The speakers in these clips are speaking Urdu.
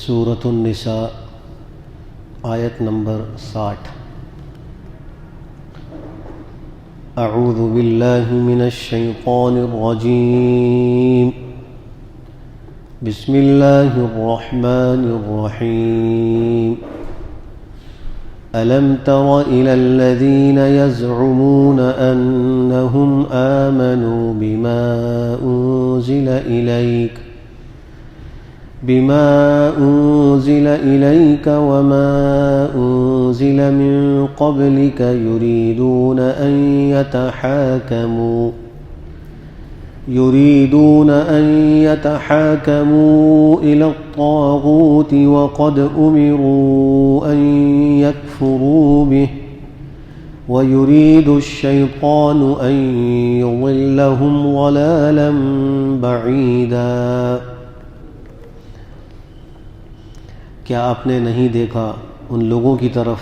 سورۃ النساء آیت نمبر 60۔ اعوذ باللہ من الشیطان الرجیم، بسم اللہ الرحمن الرحیم۔ ألم تر إلى الذين يزعمون أنهم آمنوا بما أنزل إليك وما أنزل من قبلك يريدون أن يتحاكموا إلى الطاغوت وقد أمروا أن يكفروا به ويريد الشيطان أن يضلهم ضلالا بعيدا۔ کیا آپ نے نہیں دیکھا ان لوگوں کی طرف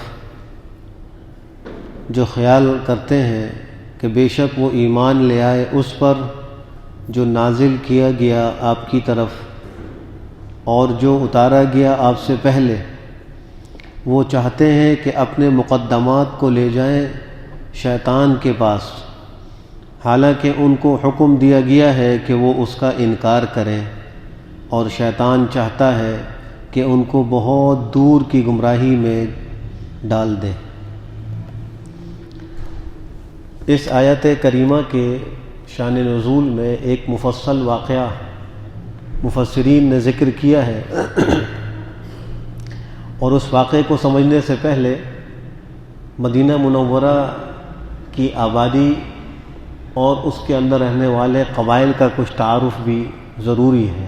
جو خیال کرتے ہیں کہ بے شک وہ ایمان لے آئے اس پر جو نازل کیا گیا آپ کی طرف اور جو اتارا گیا آپ سے پہلے، وہ چاہتے ہیں کہ اپنے مقدمات کو لے جائیں شیطان کے پاس، حالانکہ ان کو حکم دیا گیا ہے کہ وہ اس کا انکار کریں، اور شیطان چاہتا ہے کہ ان کو بہت دور کی گمراہی میں ڈال دے۔ اس آیت کریمہ کے شان نزول میں ایک مفصل واقعہ مفسرین نے ذکر کیا ہے، اور اس واقعے کو سمجھنے سے پہلے مدینہ منورہ کی آبادی اور اس کے اندر رہنے والے قبائل کا کچھ تعارف بھی ضروری ہے۔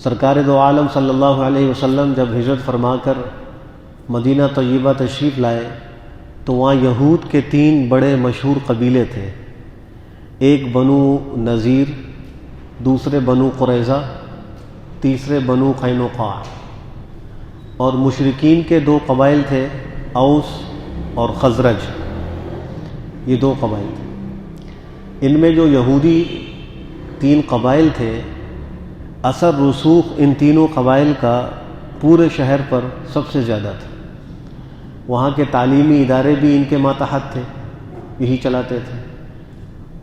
سرکار دو عالم صلی اللہ علیہ وسلم جب ہجرت فرما کر مدینہ طیبہ تشریف لائے تو وہاں یہود کے 3 بڑے مشہور قبیلے تھے، ایک بنو نذیر، دوسرے بنو قریظہ، تیسرے بنو قینقاع، اور مشرکین کے 2 قبائل تھے، اوس اور خزرج، یہ 2 قبائل تھے۔ ان میں جو یہودی 3 قبائل تھے، اثر رسوخ ان تینوں قبائل کا پورے شہر پر سب سے زیادہ تھا۔ وہاں کے تعلیمی ادارے بھی ان کے ماتحت تھے، یہی چلاتے تھے،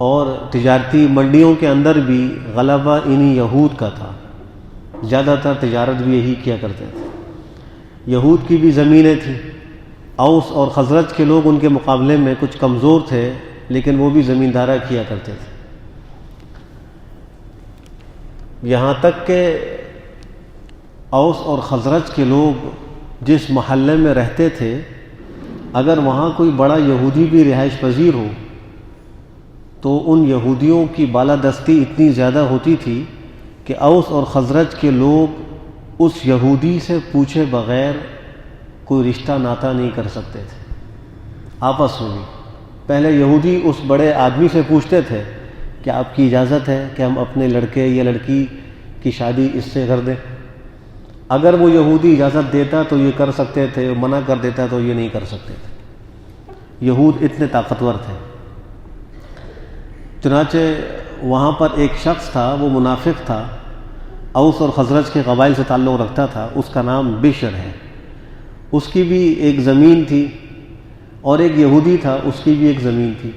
اور تجارتی منڈیوں کے اندر بھی غلبہ انہی یہود کا تھا، زیادہ تر تجارت بھی یہی کیا کرتے تھے۔ یہود کی بھی زمینیں تھیں، اوس اور خزرج کے لوگ ان کے مقابلے میں کچھ کمزور تھے، لیکن وہ بھی زمیندارہ کیا کرتے تھے۔ یہاں تک کہ اوس اور خزرج کے لوگ جس محلے میں رہتے تھے، اگر وہاں کوئی بڑا یہودی بھی رہائش پذیر ہو تو ان یہودیوں کی بالادستی اتنی زیادہ ہوتی تھی کہ اوس اور خزرج کے لوگ اس یہودی سے پوچھے بغیر کوئی رشتہ ناتا نہیں کر سکتے تھے آپس میں بھی۔ پہلے یہودی اس بڑے آدمی سے پوچھتے تھے کہ آپ کی اجازت ہے کہ ہم اپنے لڑکے یا لڑکی کی شادی اس سے کر دیں؟ اگر وہ یہودی اجازت دیتا تو یہ کر سکتے تھے، منع کر دیتا تو یہ نہیں کر سکتے تھے۔ یہود اتنے طاقتور تھے۔ چنانچہ وہاں پر ایک شخص تھا، وہ منافق تھا، اوس اور خزرج کے قبائل سے تعلق رکھتا تھا، اس کا نام بشر ہے۔ اس کی بھی ایک زمین تھی، اور ایک یہودی تھا، اس کی بھی ایک زمین تھی۔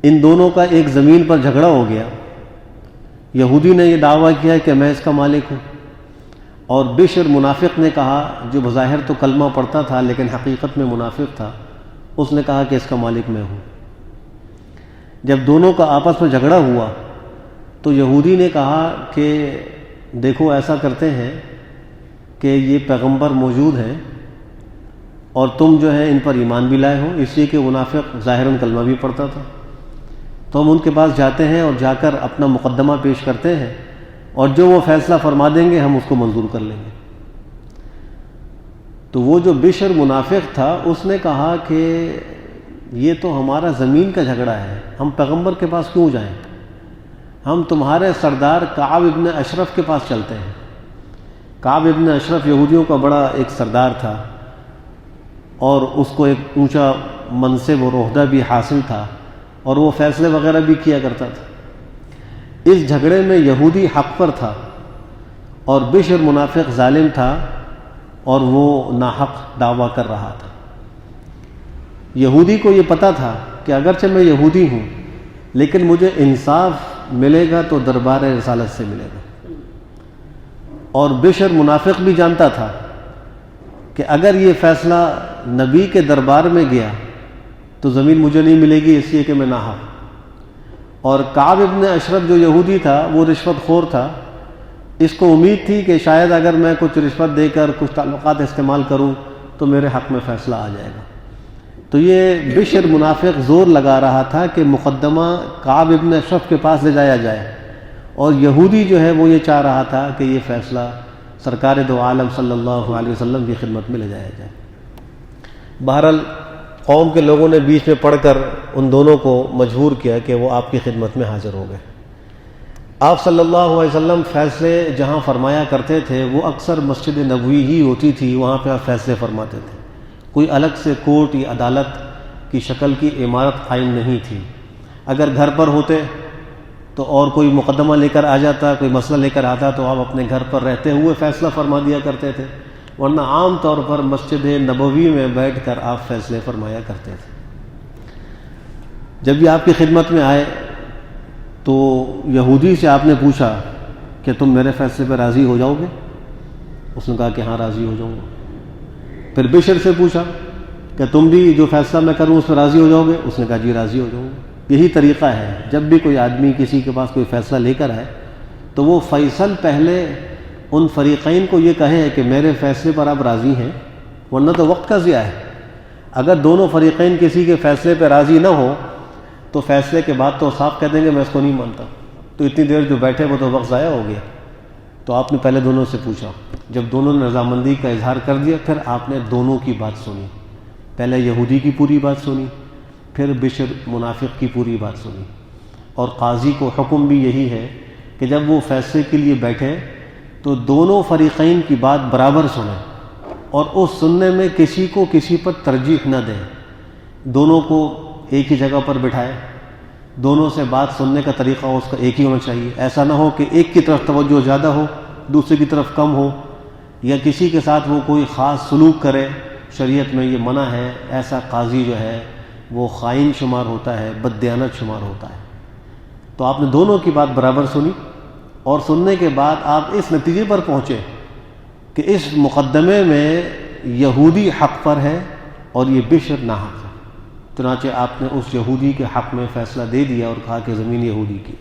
ان دونوں کا ایک زمین پر جھگڑا ہو گیا۔ یہودی نے یہ دعویٰ کیا کہ میں اس کا مالک ہوں، اور بشر منافق نے کہا، جو بظاہر تو کلمہ پڑھتا تھا لیکن حقیقت میں منافق تھا، اس نے کہا کہ اس کا مالک میں ہوں۔ جب دونوں کا آپس میں جھگڑا ہوا تو یہودی نے کہا کہ دیکھو ایسا کرتے ہیں کہ یہ پیغمبر موجود ہیں اور تم جو ہے ان پر ایمان بھی لائے ہو، اس لیے کہ منافق ظاہراً کلمہ بھی پڑھتا تھا، تو ہم ان کے پاس جاتے ہیں اور جا کر اپنا مقدمہ پیش کرتے ہیں، اور جو وہ فیصلہ فرما دیں گے ہم اس کو منظور کر لیں گے۔ تو وہ جو بشر منافق تھا اس نے کہا کہ یہ تو ہمارا زمین کا جھگڑا ہے، ہم پیغمبر کے پاس کیوں جائیں؟ ہم تمہارے سردار کعب ابن اشرف کے پاس چلتے ہیں۔ کعب ابن اشرف یہودیوں کا بڑا ایک سردار تھا، اور اس کو ایک اونچا منصب اور عہدہ بھی حاصل تھا، اور وہ فیصلے وغیرہ بھی کیا کرتا تھا۔ اس جھگڑے میں یہودی حق پر تھا، اور بشر منافق ظالم تھا اور وہ ناحق دعویٰ کر رہا تھا۔ یہودی کو یہ پتہ تھا کہ اگرچہ میں یہودی ہوں لیکن مجھے انصاف ملے گا تو دربار رسالت سے ملے گا، اور بشر منافق بھی جانتا تھا کہ اگر یہ فیصلہ نبی کے دربار میں گیا تو زمین مجھے نہیں ملے گی، اس لیے کہ میں ناحق۔ اور کعب ابن اشرف جو یہودی تھا وہ رشوت خور تھا، اس کو امید تھی کہ شاید اگر میں کچھ رشوت دے کر کچھ تعلقات استعمال کروں تو میرے حق میں فیصلہ آ جائے گا۔ تو یہ بشر منافق زور لگا رہا تھا کہ مقدمہ کعب ابن اشرف کے پاس لے جایا جائے، اور یہودی جو ہے وہ یہ چاہ رہا تھا کہ یہ فیصلہ سرکار دو عالم صلی اللہ علیہ وسلم کی خدمت میں لے جایا جائے۔ بہرحال قوم کے لوگوں نے بیچ میں پڑھ کر ان دونوں کو مجبور کیا کہ وہ آپ کی خدمت میں حاضر ہو گئے۔ آپ صلی اللہ علیہ وسلم فیصلے جہاں فرمایا کرتے تھے وہ اکثر مسجد نبوی ہی ہوتی تھی، وہاں پہ آپ فیصلے فرماتے تھے۔ کوئی الگ سے کورٹ یا عدالت کی شکل کی عمارت قائم نہیں تھی۔ اگر گھر پر ہوتے تو اور کوئی مقدمہ لے کر آ جاتا، کوئی مسئلہ لے کر آتا تو آپ اپنے گھر پر رہتے ہوئے فیصلہ فرما دیا کرتے تھے، ورنہ عام طور پر مسجد نبوی میں بیٹھ کر آپ فیصلے فرمایا کرتے تھے۔ جب بھی آپ کی خدمت میں آئے تو یہودی سے آپ نے پوچھا کہ تم میرے فیصلے پہ راضی ہو جاؤ گے؟ اس نے کہا کہ ہاں راضی ہو جاؤں گا۔ پھر بشر سے پوچھا کہ تم بھی جو فیصلہ میں کروں اس پہ راضی ہو جاؤ گے؟ اس نے کہا جی راضی ہو جاؤں گا۔ یہی طریقہ ہے، جب بھی کوئی آدمی کسی کے پاس کوئی فیصلہ لے کر آئے تو وہ فیصل پہلے ان فریقین کو یہ کہے کہ میرے فیصلے پر آپ راضی ہیں، ورنہ تو وقت کا ضیاع ہے۔ اگر دونوں فریقین کسی کے فیصلے پہ راضی نہ ہو تو فیصلے کے بعد تو صاف کہہ دیں گے میں اس کو نہیں مانتا، تو اتنی دیر جو بیٹھے وہ تو وقت ضائع ہو گیا۔ تو آپ نے پہلے دونوں سے پوچھا، جب دونوں نے رضامندی کا اظہار کر دیا پھر آپ نے دونوں کی بات سنی، پہلے یہودی کی پوری بات سنی، پھر بشر منافق کی پوری بات سنی۔ اور قاضی کو حکم بھی یہی ہے کہ جب وہ فیصلے کے لیے بیٹھے تو دونوں فریقین کی بات برابر سنیں، اور اس سننے میں کسی کو کسی پر ترجیح نہ دیں، دونوں کو ایک ہی جگہ پر بٹھائے، دونوں سے بات سننے کا طریقہ اس کا ایک ہی ہونا چاہیے۔ ایسا نہ ہو کہ ایک کی طرف توجہ زیادہ ہو دوسرے کی طرف کم ہو، یا کسی کے ساتھ وہ کوئی خاص سلوک کرے، شریعت میں یہ منع ہے۔ ایسا قاضی جو ہے وہ خائن شمار ہوتا ہے، بددیانت شمار ہوتا ہے۔ تو آپ نے دونوں کی بات برابر سنی، اور سننے کے بعد آپ اس نتیجے پر پہنچے کہ اس مقدمے میں یہودی حق پر ہے اور یہ بشر ناحق ہے۔ چنانچہ آپ نے اس یہودی کے حق میں فیصلہ دے دیا اور کہا کہ زمین یہودی کی۔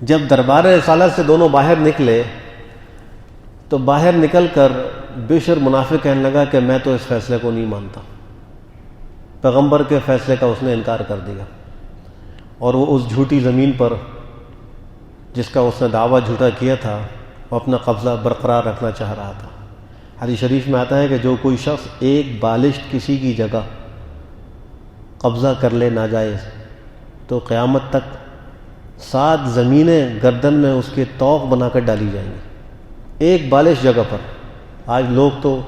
جب دربار رسالت سے دونوں باہر نکلے تو باہر نکل کر بشر منافق کہنے لگا کہ میں تو اس فیصلے کو نہیں مانتا، پیغمبر کے فیصلے کا اس نے انکار کر دیا، اور وہ اس جھوٹی زمین پر جس کا اس نے دعویٰ جھوٹا کیا تھا وہ اپنا قبضہ برقرار رکھنا چاہ رہا تھا۔ حدیث شریف میں آتا ہے کہ جو کوئی شخص ایک بالشت کسی کی جگہ قبضہ کر لے ناجائز تو قیامت تک 7 زمینیں گردن میں اس کے طوق بنا کر ڈالی جائیں گی، ایک بالش جگہ پر۔ آج لوگ تو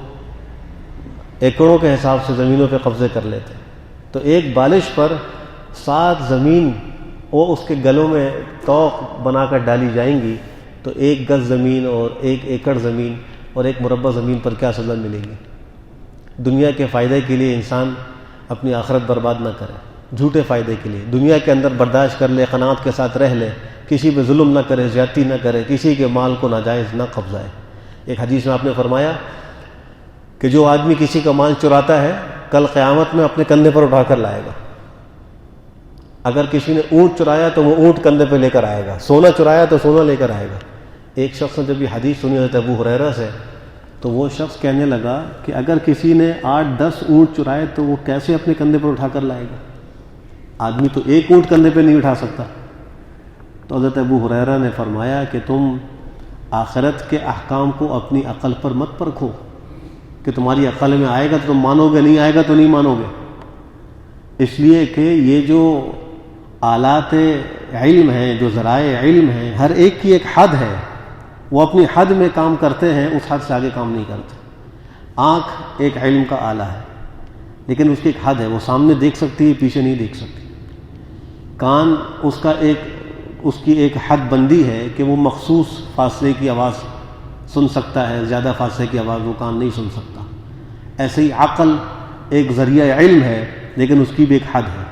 ایکڑوں کے حساب سے زمینوں پہ قبضے کر لیتے، تو ایک بالش پر 7 زمین وہ اس کے گلوں میں طوق بنا کر ڈالی جائیں گی، تو 1 گز زمین اور 1 ایکڑ زمین اور 1 مربع زمین پر کیا سزا ملے گی؟ دنیا کے فائدے کے لیے انسان اپنی آخرت برباد نہ کرے، جھوٹے فائدے کے لیے دنیا کے اندر برداشت کر لے، قناعت کے ساتھ رہ لے، کسی پہ ظلم نہ کرے، زیادتی نہ کرے، کسی کے مال کو ناجائز نہ قبضائے۔ ایک حدیث میں آپ نے فرمایا کہ جو آدمی کسی کا مال چراتا ہے کل قیامت میں اپنے کندھے پر اٹھا کر لائے گا۔ اگر کسی نے اونٹ چرایا تو وہ اونٹ کندھے پہ لے کر آئے گا، سونا چرایا تو سونا لے کر آئے گا۔ ایک شخص نے جب یہ حدیث سنی حضرت ابو ہریرہ سے تو وہ شخص کہنے لگا کہ اگر کسی نے 8-10 اونٹ چرائے تو وہ کیسے اپنے کندھے پر اٹھا کر لائے گا؟ آدمی تو ایک اونٹ کندھے پہ نہیں اٹھا سکتا۔ تو حضرت ابو ہریرہ نے فرمایا کہ تم آخرت کے احکام کو اپنی عقل پر مت پرکھو کہ تمہاری عقل میں آئے گا تو تم مانو گے، نہیں آئے گا تو نہیں مانو گے، اس لیے کہ یہ جو آلات علم ہیں، جو ذرائع علم ہیں، ہر ایک کی ایک حد ہے، وہ اپنی حد میں کام کرتے ہیں، اس حد سے آگے کام نہیں کرتے۔ آنکھ ایک علم کا آلہ ہے لیکن اس کی ایک حد ہے، وہ سامنے دیکھ سکتی ہے، پیچھے نہیں دیکھ سکتی۔ کان اس کا ایک اس کی ایک حد بندی ہے کہ وہ مخصوص فاصلے کی آواز سن سکتا ہے، زیادہ فاصلے کی آواز وہ کان نہیں سن سکتا۔ ایسے ہی عقل ایک ذریعہ علم ہے، لیکن اس کی بھی ایک حد ہے۔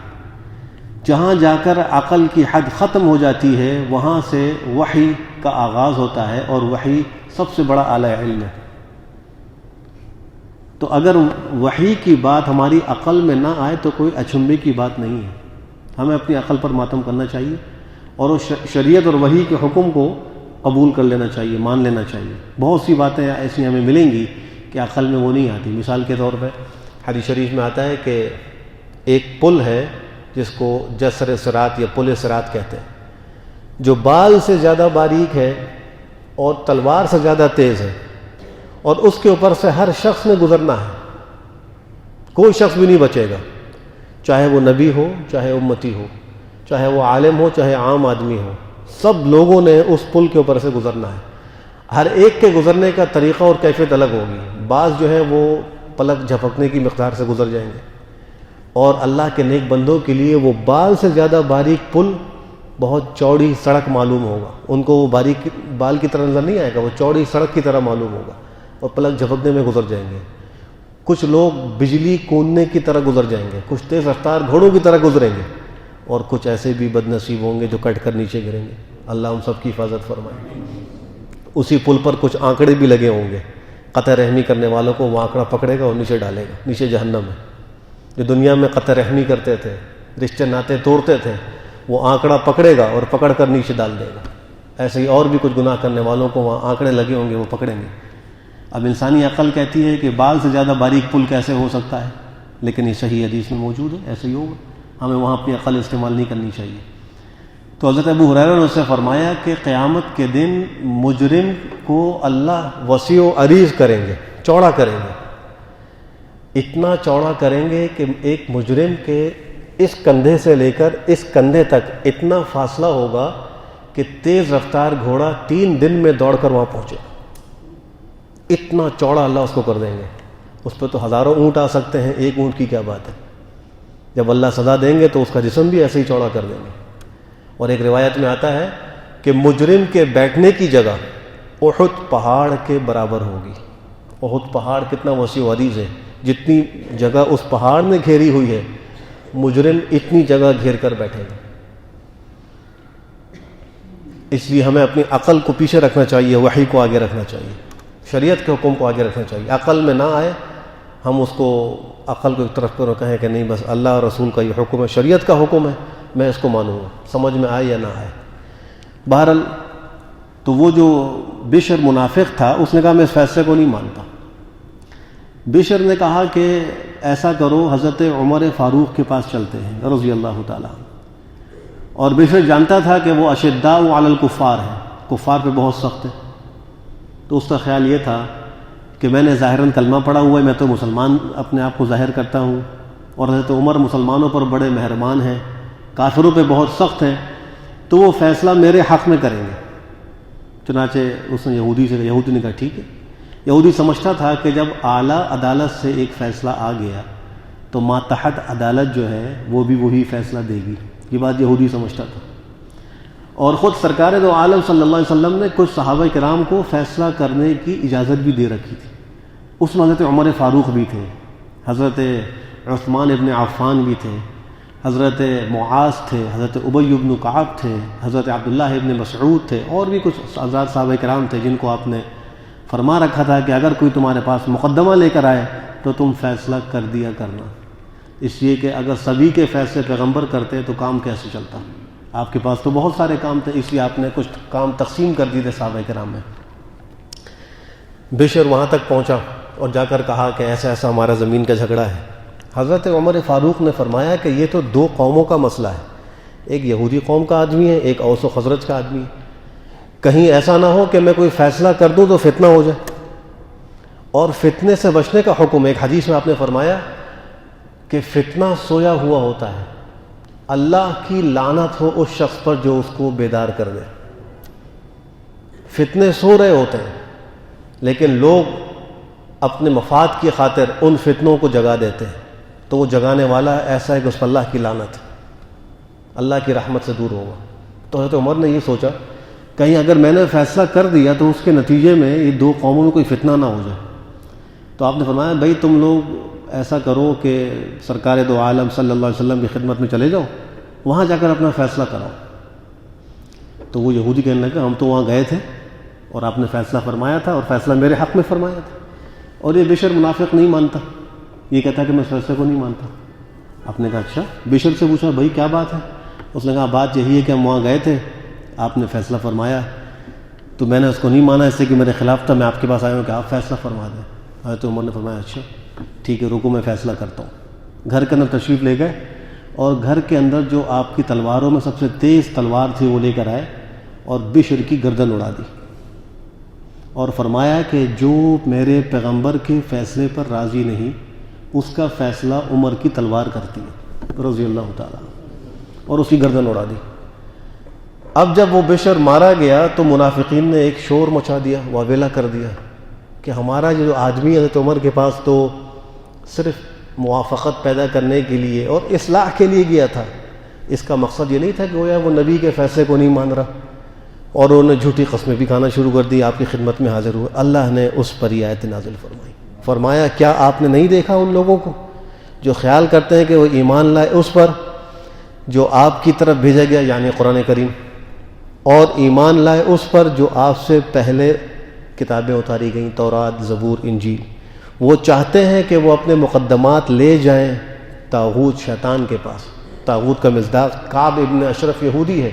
جہاں جا کر عقل کی حد ختم ہو جاتی ہے وہاں سے وحی کا آغاز ہوتا ہے، اور وحی سب سے بڑا اعلیٰ علم ہے۔ تو اگر وحی کی بات ہماری عقل میں نہ آئے تو کوئی اچنبے کی بات نہیں ہے۔ ہمیں اپنی عقل پر ماتم کرنا چاہیے اور اس شریعت اور وحی کے حکم کو قبول کر لینا چاہیے، مان لینا چاہیے۔ بہت سی باتیں ایسی ہمیں ملیں گی کہ عقل میں وہ نہیں آتی۔ مثال کے طور پہ حدیث شریف میں آتا ہے کہ ایک پل ہے جس کو جسر صراط یا پل صراط کہتے ہیں، جو بال سے زیادہ باریک ہے اور تلوار سے زیادہ تیز ہے، اور اس کے اوپر سے ہر شخص نے گزرنا ہے، کوئی شخص بھی نہیں بچے گا، چاہے وہ نبی ہو، چاہے امتی ہو، چاہے وہ عالم ہو، چاہے عام آدمی ہو، سب لوگوں نے اس پل کے اوپر سے گزرنا ہے۔ ہر ایک کے گزرنے کا طریقہ اور کیفیت الگ ہوگی۔ بعض جو ہے وہ پلک جھپکنے کی مقدار سے گزر جائیں گے، اور اللہ کے نیک بندوں کے لیے وہ بال سے زیادہ باریک پل بہت چوڑی سڑک معلوم ہوگا۔ ان کو وہ باریک بال کی طرح نظر نہیں آئے گا، وہ چوڑی سڑک کی طرح معلوم ہوگا اور پلک جھپکنے میں گزر جائیں گے۔ کچھ لوگ بجلی کوننے کی طرح گزر جائیں گے، کچھ تیز رفتار گھوڑوں کی طرح گزریں گے، اور کچھ ایسے بھی بد نصیب ہوں گے جو کٹ کر نیچے گریں گے۔ اللہ ہم سب کی حفاظت فرمائے۔ اسی پل پر کچھ آنکڑے بھی لگے ہوں گے، قطع رحمی کرنے والوں کو وہ آنکڑا پکڑے گا اور نیچے ڈالے گا، نیچے جہنم ہے۔ جو دنیا میں قطع رحمی کرتے تھے، رشتے ناطے توڑتے تھے، وہ آنکڑا پکڑے گا اور پکڑ کر نیچے ڈال دے گا۔ ایسے ہی اور بھی کچھ گناہ کرنے والوں کو وہاں آنکڑے لگے ہوں گے، وہ پکڑیں گے۔ اب انسانی عقل کہتی ہے کہ بال سے زیادہ باریک پل کیسے ہو سکتا ہے، لیکن یہ صحیح حدیث میں موجود ہے، ایسے ہی ہوگا۔ ہمیں وہاں اپنی عقل استعمال نہیں کرنی چاہیے۔ تو حضرت ابو ہریرہ نے اس سے فرمایا کہ قیامت کے دن مجرم کو اللہ وسیع و عریض کریں گے، چوڑا کریں گے، اتنا چوڑا کریں گے کہ ایک مجرم کے اس کندھے سے لے کر اس کندھے تک اتنا فاصلہ ہوگا کہ تیز رفتار گھوڑا 3 دن میں دوڑ کر وہاں پہنچے۔ اتنا چوڑا اللہ اس کو کر دیں گے۔ اس پہ تو ہزاروں اونٹ آ سکتے ہیں، ایک اونٹ کی کیا بات ہے۔ جب اللہ سزا دیں گے تو اس کا جسم بھی ایسے ہی چوڑا کر دیں گے۔ اور ایک روایت میں آتا ہے کہ مجرم کے بیٹھنے کی جگہ احد پہاڑ کے برابر ہوگی۔ احد پہاڑ کتنا وسیع و عریض ہے، جتنی جگہ اس پہاڑ نے گھیری ہوئی ہے، مجرم اتنی جگہ گھیر کر بیٹھے گا۔ اس لیے ہمیں اپنی عقل کو پیچھے رکھنا چاہیے، وحی کو آگے رکھنا چاہیے، شریعت کے حکم کو آگے رکھنا چاہیے۔ عقل میں نہ آئے ہم اس کو عقل کو ایک طرف پر کہیں کہ نہیں بس اللہ اور رسول کا یہ حکم ہے، شریعت کا حکم ہے، میں اس کو مانوں گا، سمجھ میں آئے یا نہ آئے۔ بہرحال تو وہ جو بشر منافق تھا اس نے کہا میں اس فیصلے کو نہیں مانتا۔ بشر نے کہا کہ ایسا کرو، حضرت عمر فاروق کے پاس چلتے ہیں رضی اللہ تعالیٰ عنہ۔ اور بشر جانتا تھا کہ وہ اشداء علی الکفار ہے، کفار پہ بہت سخت ہے، تو اس کا خیال یہ تھا کہ میں نے ظاہراً کلمہ پڑھا ہوا ہے، میں تو مسلمان اپنے آپ کو ظاہر کرتا ہوں، اور حضرت عمر مسلمانوں پر بڑے مہربان ہیں، کافروں پہ بہت سخت ہیں، تو وہ فیصلہ میرے حق میں کریں گے۔ چنانچہ اس نے یہودی سے کہا، یہودی نے کہا ٹھیک ہے۔ یہودی سمجھتا تھا کہ جب اعلیٰ عدالت سے ایک فیصلہ آ گیا تو ماتحت عدالت جو ہے وہ بھی وہی فیصلہ دے گی، یہ بات یہودی سمجھتا تھا۔ اور خود سرکار دو عالم صلی اللہ علیہ وسلم نے کچھ صحابہ کرام کو فیصلہ کرنے کی اجازت بھی دے رکھی تھی۔ اس میں حضرت عمر فاروق بھی تھے، حضرت عثمان ابن عفان بھی تھے، حضرت معاذ تھے، حضرت ابی بن کعب تھے، حضرت عبداللہ ابن مسعود تھے، اور بھی کچھ آزاد صحابہ کرام تھے جن کو آپ نے فرما رکھا تھا کہ اگر کوئی تمہارے پاس مقدمہ لے کر آئے تو تم فیصلہ کر دیا کرنا، اس لیے کہ اگر سبھی کے فیصلے پیغمبر کرتے تو کام کیسے چلتا۔ آپ کے پاس تو بہت سارے کام تھے، اس لیے آپ نے کچھ کام تقسیم کر دیے تھے صحابہ کرام میں۔ بشر وہاں تک پہنچا اور جا کر کہا کہ ایسا ایسا ہمارا زمین کا جھگڑا ہے۔ حضرت عمر فاروق نے فرمایا کہ یہ تو 2 قوموں کا مسئلہ ہے، ایک یہودی قوم کا آدمی ہے، ایک اوس و خزرج کا آدمی ہے، کہیں ایسا نہ ہو کہ میں کوئی فیصلہ کر دوں تو فتنہ ہو جائے، اور فتنے سے بچنے کا حکم۔ ایک حدیث میں آپ نے فرمایا کہ فتنہ سویا ہوا ہوتا ہے، اللہ کی لعنت ہو اس شخص پر جو اس کو بیدار کر دے۔ فتنے سو رہے ہوتے ہیں لیکن لوگ اپنے مفاد کی خاطر ان فتنوں کو جگا دیتے ہیں، تو وہ جگانے والا ایسا ہے کہ اس پر اللہ کی لعنت، اللہ کی رحمت سے دور ہوگا۔ تو حضرت عمر نے یہ سوچا کہیں اگر میں نے فیصلہ کر دیا تو اس کے نتیجے میں یہ دو قوموں میں کوئی فتنہ نہ ہو جائے. تو آپ نے فرمایا بھائی تم لوگ ایسا کرو کہ سرکار دو عالم صلی اللہ علیہ وسلم کی خدمت میں چلے جاؤ, وہاں جا کر اپنا فیصلہ کراؤ. تو وہ یہودی کہنے لگا ہم تو وہاں گئے تھے اور آپ نے فیصلہ فرمایا تھا اور فیصلہ میرے حق میں فرمایا تھا. اور یہ بشر منافق نہیں مانتا, یہ کہتا کہ میں اس فیصلے کو نہیں مانتا. آپ نے کہا اچھا. بشر سے پوچھا بھائی کیا بات ہے؟ اس نے کہا بات یہی ہے کہ ہم وہاں گئے تھے, آپ نے فیصلہ فرمایا تو میں نے اس کو نہیں مانا, اس سے کہ میرے خلاف تھا, میں آپ کے پاس آیا ہوں کہ آپ فیصلہ فرما دیں. حضرت عمر نے فرمایا اچھا ٹھیک ہے رکو میں فیصلہ کرتا ہوں. گھر کے اندر تشریف لے گئے اور گھر کے اندر جو آپ کی تلواروں میں سب سے تیز تلوار تھی وہ لے کر آئے اور بشر کی گردن اڑا دی اور فرمایا کہ جو میرے پیغمبر کے فیصلے پر راضی نہیں اس کا فیصلہ عمر کی تلوار کرتی ہے رضی اللہ تعالیٰ, اور اس کی گردن اڑا دی. اب جب وہ بشر مارا گیا تو منافقین نے ایک شور مچا دیا, واویلا کر دیا کہ ہمارا جو آدمی حضرت عمر کے پاس تو صرف موافقت پیدا کرنے کے لیے اور اصلاح کے لیے گیا تھا, اس کا مقصد یہ نہیں تھا کہ وہ نبی کے فیصلے کو نہیں مان رہا, اور انہوں نے جھوٹی قسمیں بھی کھانا شروع کر دی, آپ کی خدمت میں حاضر ہوئے. اللہ نے اس پر یہ آیت نازل فرمائی, فرمایا کیا آپ نے نہیں دیکھا ان لوگوں کو جو خیال کرتے ہیں کہ وہ ایمان لائے اس پر جو آپ کی طرف بھیجا گیا یعنی قرآن کریم, اور ایمان لائے اس پر جو آپ سے پہلے کتابیں اتاری گئیں تورات زبور انجیل. وہ چاہتے ہیں کہ وہ اپنے مقدمات لے جائیں طاغوت شیطان کے پاس. طاغوت کا مصداق کعب ابن اشرف یہودی ہے,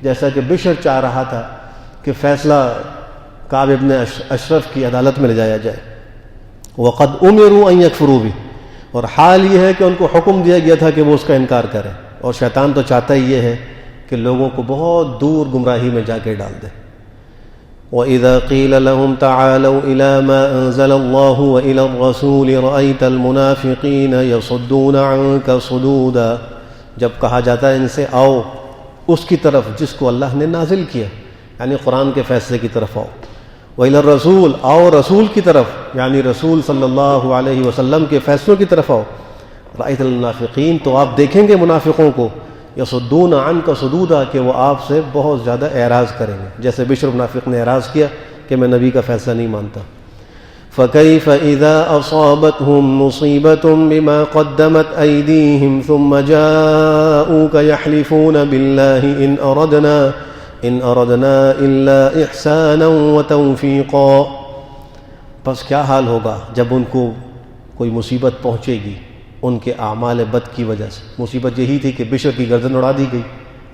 جیسا کہ بشر چاہ رہا تھا کہ فیصلہ کعب ابن اشرف کی عدالت میں لے جایا جائے. وقد امروا ان یکفروا بہ, اور حال یہ ہے کہ ان کو حکم دیا گیا تھا کہ وہ اس کا انکار کریں, اور شیطان تو چاہتا ہی یہ ہے کہ لوگوں کو بہت دور گمراہی میں جا کے ڈال دے. وَإِذَا قِيلَ لَهُمْ تَعَالَوْا إِلَى مَا أَنزَلَ اللَّهُ وَإِلَى الرَّسُولِ رَأَيْتَ الْمُنَافِقِينَ يَصُدُّونَ عَنكَ صُدُودًا, جب کہا جاتا ہے ان سے آؤ اس کی طرف جس کو اللہ نے نازل کیا یعنی قرآن کے فیصلے کی طرف آؤ. وَإِلَى الرَّسُولِ, آؤ رسول کی طرف یعنی رسول صلی اللہ علیہ وسلم کے فیصلوں کی طرف آؤ. رأیت المنافقین, تو آپ دیکھیں گے منافقوں کو یصدون عنک صدودا, کہ وہ آپ سے بہت زیادہ اعراض کریں گے, جیسے بشر منافق نے اعراض کیا کہ میں نبی کا فیصلہ نہیں مانتا. فَكَيْفَ إِذَا أَصَابَتْهُم مُّصِيبَةٌ بِمَا قَدَّمَتْ أَيْدِيهِمْ ثُمَّ جَاءُوكَ يَحْلِفُونَ بِاللَّهِ إِنْ أَرَدْنَا إِلَّا إِحْسَانًا وَتَوْفِيقًا. پس کیا حال ہوگا جب ان کو کوئی مصیبت پہنچے گی ان کے اعمال بد کی وجہ سے. مصیبت یہی تھی کہ بشر کی گردن اڑا دی گئی,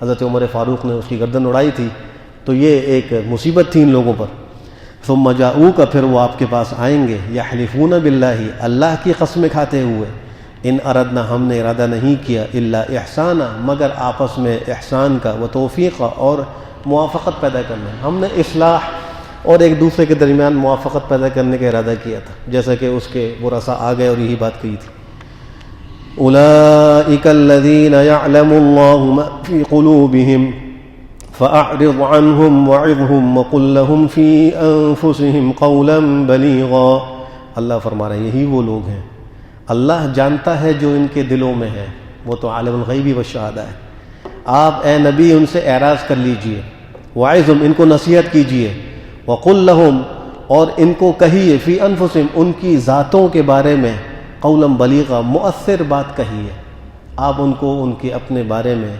حضرت عمر فاروق نے اس کی گردن اڑائی تھی, تو یہ ایک مصیبت تھی ان لوگوں پر. ثم جاؤک, پھر وہ آپ کے پاس آئیں گے یحلفون باللہ, اللہ کی قسمیں کھاتے ہوئے, ان اردنا, ہم نے ارادہ نہیں کیا, الا احسانا, مگر آپس میں احسان کا, و توفیقا, اور موافقت پیدا کرنا, ہم نے اصلاح اور ایک دوسرے کے درمیان موافقت پیدا کرنے کا ارادہ کیا تھا, جیسا کہ اس کے ورثاء آ گئے اور یہی بات کہی تھی. اولئک الذین یعلم اللہ ما فی قلوبہم فأعرض عنہم وعظہم وقل لہم فی انفسہم قولا بلیغا. اللہ فرما رہے ہیں یہی وہ لوگ ہیں, اللہ جانتا ہے جو ان کے دلوں میں ہے, وہ تو عالم الغیب والشہادہ ہے. آپ اے نبی ان سے اعراض کر لیجئے, وعظہم, ان کو نصیحت کیجئے, وقل لہم, اور ان کو کہیے, فی انفسہم, ان کی ذاتوں کے بارے میں, قولا بلیغا, مؤثر بات کہیے. آپ ان کو ان کے اپنے بارے میں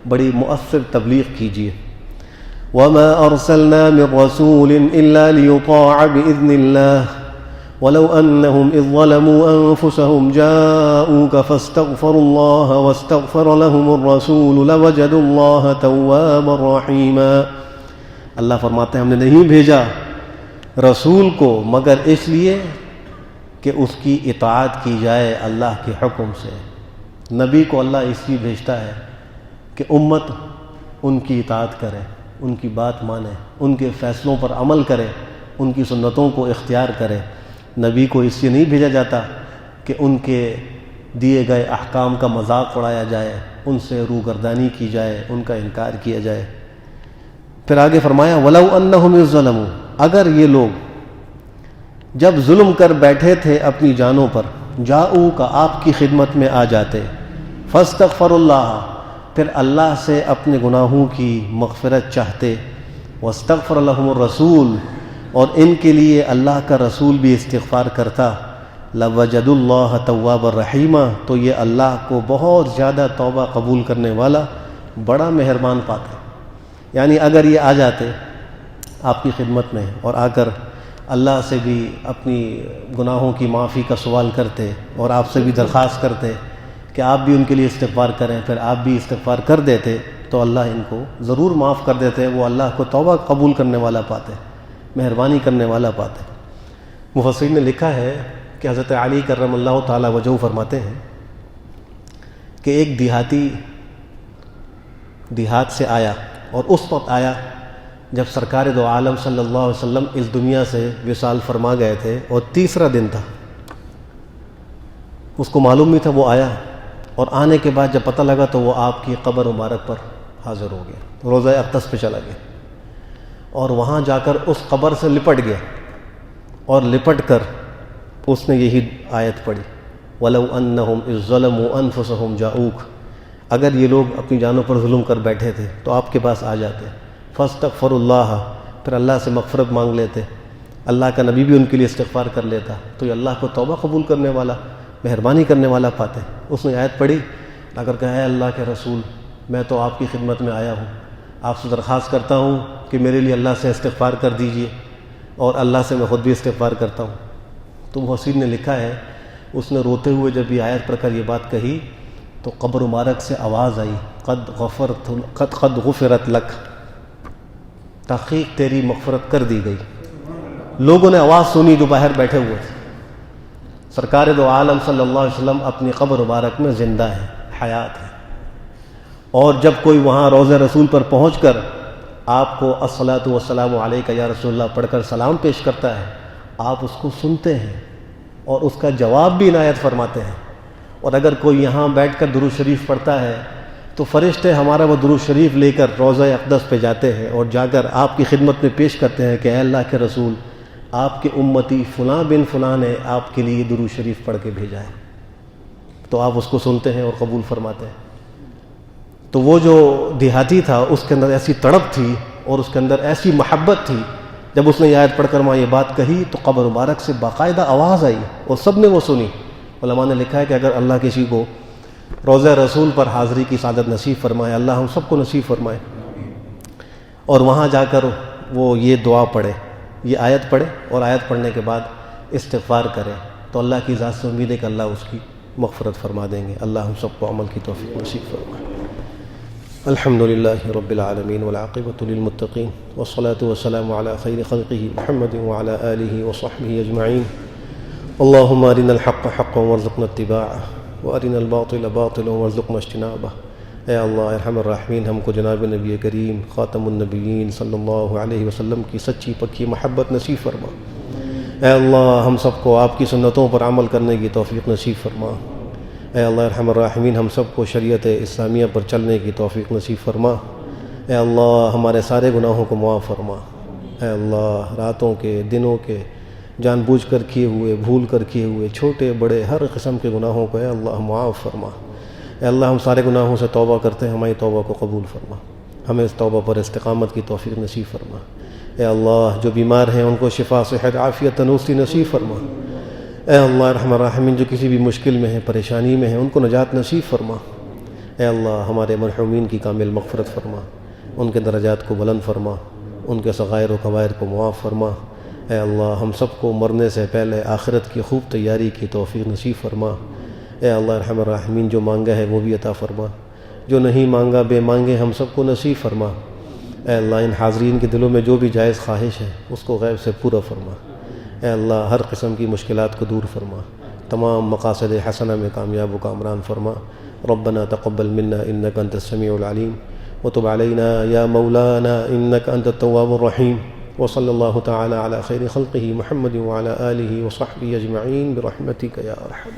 بڑی مؤثر تبلیغ کیجیے. وما ارسلنا من رسول الا ليطاع باذن الله ولو انهم اذ ظلموا انفسهم جاءوك فاستغفروا الله واستغفر لهم الرسول لوجدوا الله توابا رحيما. اللہ فرماتے ہیں ہم نے نہیں بھیجا رسول کو مگر اس لیے کہ اس کی اطاعت کی جائے اللہ کے حکم سے. نبی کو اللہ اس لیے بھیجتا ہے کہ امت ان کی اطاعت کرے, ان کی بات مانے, ان کے فیصلوں پر عمل کرے, ان کی سنتوں کو اختیار کرے. نبی کو اس لیے نہیں بھیجا جاتا کہ ان کے دیے گئے احکام کا مذاق اڑایا جائے, ان سے روگردانی کی جائے, ان کا انکار کیا جائے. پھر آگے فرمایا وَلَوْ أَنَّهُمْ ظَلَمُوا, اگر یہ لوگ جب ظلم کر بیٹھے تھے اپنی جانوں پر, جاؤ کا, آپ کی خدمت میں آ جاتے, فاستغفر اللہ, پھر اللہ سے اپنے گناہوں کی مغفرت چاہتے، واستغفر لهم الرسول، اور ان کے لیے اللہ کا رسول بھی استغفار کرتا، لوجدوا اللہ توابا رحیما، تو یہ اللہ کو بہت زیادہ توبہ قبول کرنے والا بڑا مہربان پاتے۔ یعنی اگر یہ آ جاتے آپ کی خدمت میں اور آ کر اللہ سے بھی اپنی گناہوں کی معافی کا سوال کرتے اور آپ سے بھی درخواست کرتے کہ آپ بھی ان کے لیے استغفار کریں، پھر آپ بھی استغفار کر دیتے، تو اللہ ان کو ضرور معاف کر دیتے۔ وہ اللہ کو توبہ قبول کرنے والا پاتے، مہربانی کرنے والا پاتے۔ مفسرین نے لکھا ہے کہ حضرت علی کرم اللہ تعالی وجہہ فرماتے ہیں کہ ایک دیہاتی دیہات سے آیا، اور اس وقت آیا جب سرکار دو عالم صلی اللہ علیہ وسلم اس دنیا سے وصال فرما گئے تھے، اور تیسرا دن تھا۔ اس کو معلوم بھی تھا، وہ آیا، اور آنے کے بعد جب پتہ لگا تو وہ آپ کی قبر مبارک پر حاضر ہو گیا، روضہ اقدس پہ چلا گیا، اور وہاں جا کر اس قبر سے لپٹ گیا، اور لپٹ کر اس نے یہی آیت پڑھی، وَلَوْ أَنَّهُمْ إِذْ ظَلَمُوا أَنفُسَهُمْ جَاءُوكَ، اگر یہ لوگ اپنی جانوں پر ظلم کر بیٹھے تھے تو آپ کے پاس آ جاتے، فَاسْتَغْفَرُوا اللَّهَ، پھر اللہ سے مغفرت مانگ لیتے، اللہ کا نبی بھی ان کے لیے استغفار کر لیتا، تو یہ اللہ کو توبہ قبول کرنے والا، مہربانی کرنے والا پاتے۔ اس نے آیت پڑھی، اگر کہا ہے اللہ کے رسول میں تو آپ کی خدمت میں آیا ہوں، آپ سے درخواست کرتا ہوں کہ میرے لیے اللہ سے استغفار کر دیجئے، اور اللہ سے میں خود بھی استغفار کرتا ہوں۔ تو محسن نے لکھا ہے اس نے روتے ہوئے جب یہ آیت پڑھ کر یہ بات کہی تو قبر مبارک سے آواز آئی، قد غفرت لک، تحقیق تیری مغفرت کر دی گئی۔ لوگوں نے آواز سنی جو باہر بیٹھے ہوئے تھے، سرکار دو عالم صلی اللہ علیہ وسلم اپنی قبر مبارک میں زندہ ہے، حیات ہے، اور جب کوئی وہاں روضہ رسول پر پہنچ کر آپ کو الصلاۃ والسلام علیک یا رسول اللہ پڑھ کر سلام پیش کرتا ہے، آپ اس کو سنتے ہیں اور اس کا جواب بھی عنایت فرماتے ہیں۔ اور اگر کوئی یہاں بیٹھ کر درود شریف پڑھتا ہے تو فرشتے ہمارا وہ درود شریف لے کر روضہ اقدس پہ جاتے ہیں اور جا کر آپ کی خدمت میں پیش کرتے ہیں کہ اے اللہ کے رسول، آپ کے امتی فلاں بن فلاں نے آپ کے لیے درود شریف پڑھ کے بھیجا ہے، تو آپ اس کو سنتے ہیں اور قبول فرماتے ہیں۔ تو وہ جو دیہاتی تھا اس کے اندر ایسی تڑپ تھی اور اس کے اندر ایسی محبت تھی، جب اس نے یہ آیت پڑھ کر وہاں یہ بات کہی تو قبر مبارک سے باقاعدہ آواز آئی اور سب نے وہ سنی۔ علماء نے لکھا ہے کہ اگر اللہ کسی کو روضہ رسول پر حاضری کی سعادت نصیب فرمائے، اللہ ہم سب کو نصیب فرمائے، اور وہاں جا کر وہ یہ دعا پڑھے، یہ آیت پڑھے، اور آیت پڑھنے کے بعد استغفار کرے، تو اللہ کی ذات سے امید ہے کہ اللہ اس کی مغفرت فرما دیں گے۔ اللہ ہم سب کو عمل کی توفیق نصیب فرمائے۔ الحمد للہ رب العالمین والعاقبۃ للمتقین والصلاة والسلام علی خیر خلقہ محمد وعلی آلہ وصحبہ اجمعین۔ اللہم ارنا الحق حقا وارزقنا اتباعہ وارنا الباطل باطلا وارزقنا اجتنابہ۔ اے اللہ ارحم الراحمین، ہم کو جناب نبی کریم خاتم النبیین صلی اللہ علیہ وسلم کی سچی پکی محبت نصیب فرما۔ اے اللہ ہم سب کو آپ کی سنتوں پر عمل کرنے کی توفیق نصیب فرما۔ اے اللہ ارحم الراحمین، ہم سب کو شریعت اسلامیہ پر چلنے کی توفیق نصیب فرما۔ اے اللہ ہمارے سارے گناہوں کو معاف فرما۔ اے اللہ راتوں کے، دنوں کے، جان بوجھ کر کیے ہوئے، بھول کر کیے ہوئے، چھوٹے بڑے ہر قسم کے گناہوں کو اے اللہ معاف فرما۔ اے اللہ ہم سارے گناہوں سے توبہ کرتے ہیں، ہماری توبہ کو قبول فرما، ہمیں اس توبہ پر استقامت کی توفیق نصیب فرما۔ اے اللہ جو بیمار ہیں ان کو شفا صحت عافیت تندرستی نصیب فرما۔ اے اللہ ارحم الراحمین جو کسی بھی مشکل میں ہیں، پریشانی میں ہیں، ان کو نجات نصیب فرما۔ اے اللہ ہمارے مرحومین کی کامل مغفرت فرما، ان کے درجات کو بلند فرما، ان کے صغائر و کبائر کو معاف فرما۔ اے اللہ ہم سب کو مرنے سے پہلے آخرت کی خوب تیاری کی توفیق نصیب فرما۔ اے اللہ ارحم الراحمین جو مانگا ہے وہ بھی عطا فرما، جو نہیں مانگا بے مانگے ہم سب کو نصیب فرما۔ اے اللہ ان حاضرین کے دلوں میں جو بھی جائز خواہش ہے اس کو غیب سے پورا فرما۔ اے اللہ ہر قسم کی مشکلات کو دور فرما، تمام مقاصد حسنہ میں کامیاب و کامران فرما۔ ربنا تقبل منا انك انت السميع العليم وتب علينا يا مولانا انك انت التواب الرحيم، وصلى الله تعالى على خير خلقه محمد وعلى آله وصحبه أجمعين برحمتك يا أرحم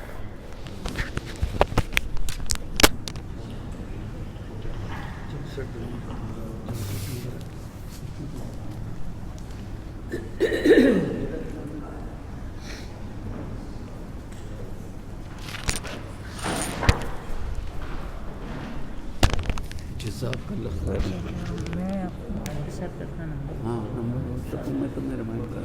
صاحب کا لفظ ہے. میں آپ کو واٹس ایپ کرتا نمبر. ہاں نمبر میں تو میرے مائنڈ کا